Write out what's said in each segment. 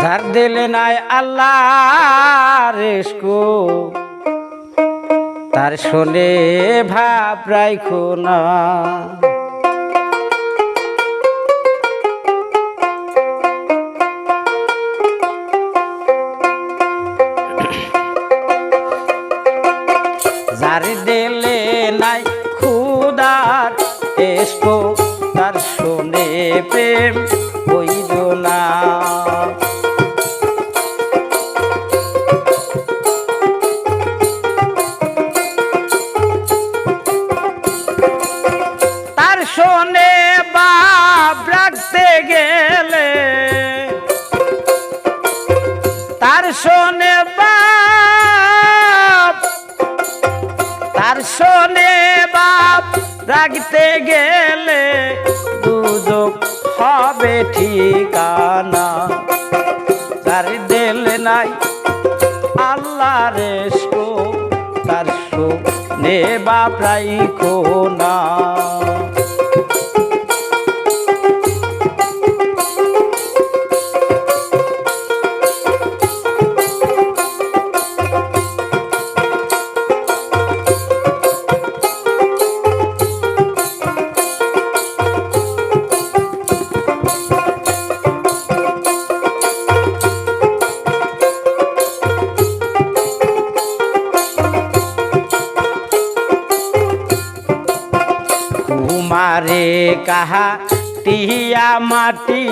যার দিলে নাই আল্লাহ রেস্কো তার শোনে ভাব রাইখো না। যার দিলে নাই খুদার রেস্কো তার শোনে প্রেম হইল না। তার শোনে বাপ রাখতে গেলে তার শোনে বাপ তার শোনে বাপ রাখতে গেলে দুজক হবে ঠিকানা। যার দিলে নাই আল্লাহ রেস্কো তার শোনে বাপ রাইখো না। तुम्हारे कहा टिया माटी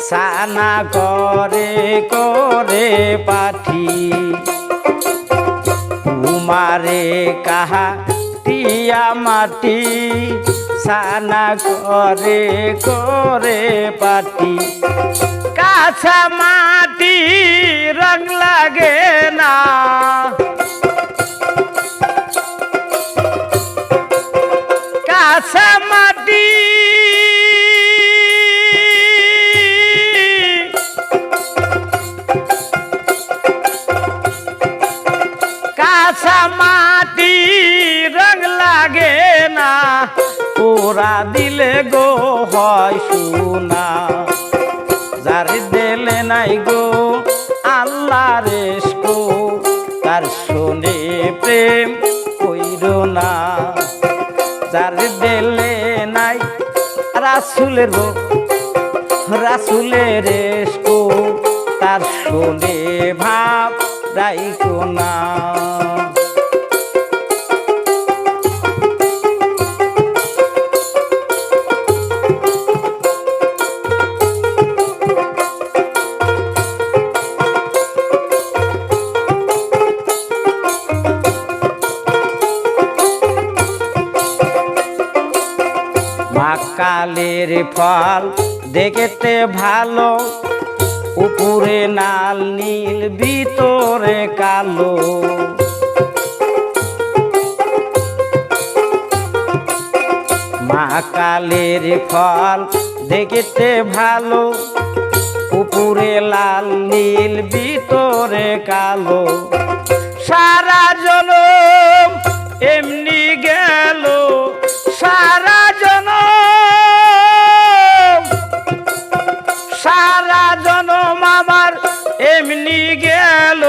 साना करे करे पाठी। तुम्हारे कहा टिया माटी साना करे करे पाठी। काछा माटी रंग लागे ना काछा माटी काछा माटी रंग लागे ना पूरा दिले गो হয় সোনা। যার দিলে নাই গো আল্লাহ রেস্কো তার শোনে প্রেম কইরো না। যার দিলে নাই রাসূলের রাসূলের রেস্কো তার শোনে ভাব রাইখো না। কালের ফল দেখতে ভালো উপরে লাল নীল ভিতরে কালো। মা কালের ফল দেখতে ভালো উপরে লাল নীল ভিতরে কালো। সারা জনম এমনি গেল সারা জনম আমার এমনি গেল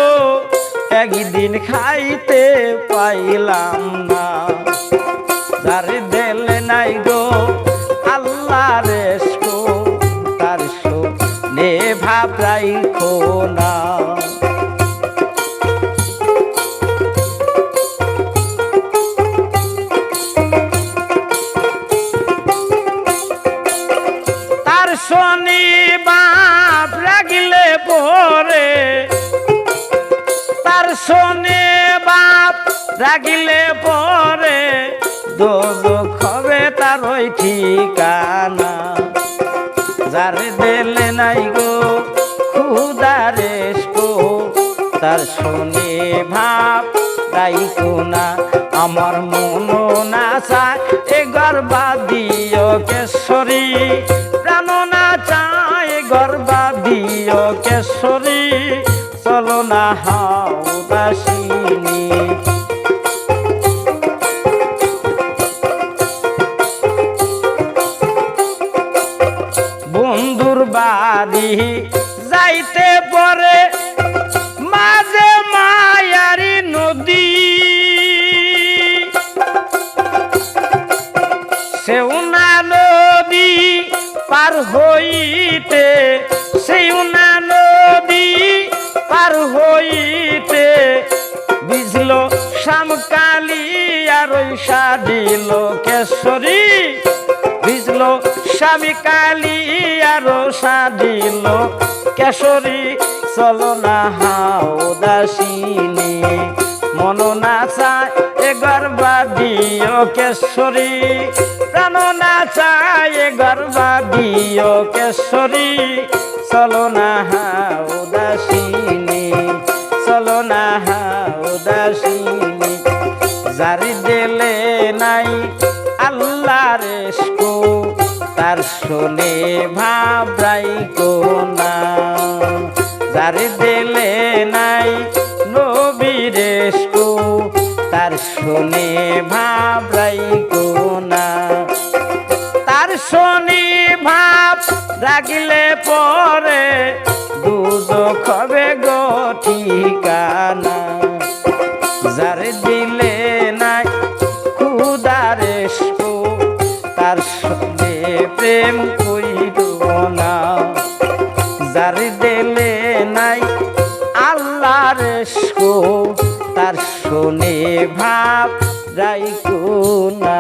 একদিন খাইতে পাইলাম না। যার দিলে নাই গো আল্লাহ রেস্কো তার শোনে ভাব রাইখো না। শনি বাপ রাগিলে পরে তার শনি বাপ রাগিলে পরে দোজখ হবে তার ওই ঠিকানা। যার দিলে নাই গো খুদা রেস্কো তার শনি ভাব রাইখো না। আমার মন না চায় এ গর্বা দিও কেশরী প্রাণ না চায় গর্বা দিও কেশরী চলো না হাও দাসিনী। বন্ধুর বাড়ি বাড়ি যাইতে পরে মাঝে মায়ারি নদী সেউনা নদী পার হইতে সেউনা নদী পার হইতে বিজল শ্যামকালী আর সাদিল কেশরী বিজল শ্যামকালী আর সাদিল কেশরী চলো না হাও দাসিনী মন না চায় গর্বাদিও কেশরী প্রাণ না চায় গর্বাদিও কেশরী চলো না হাও দাসিনী চলো না হাও দাসিনী জারি দিলে নাই আল্লাহর ইশক তার শোনে ভাবরাই কোনা জারি দিলে নাই নবীর ইশক তার শোনে ভাবরাই কোনা তার শোনে ভাব রাগিলে পরে দুদক হবে গো ঠিকানা যার দিলে নাই খুদার ইশক তার সঙ্গে প্রেম কইর না যার দিলে নাই আল্লাহর ইশক তার শোনে ভাব রাইকো না।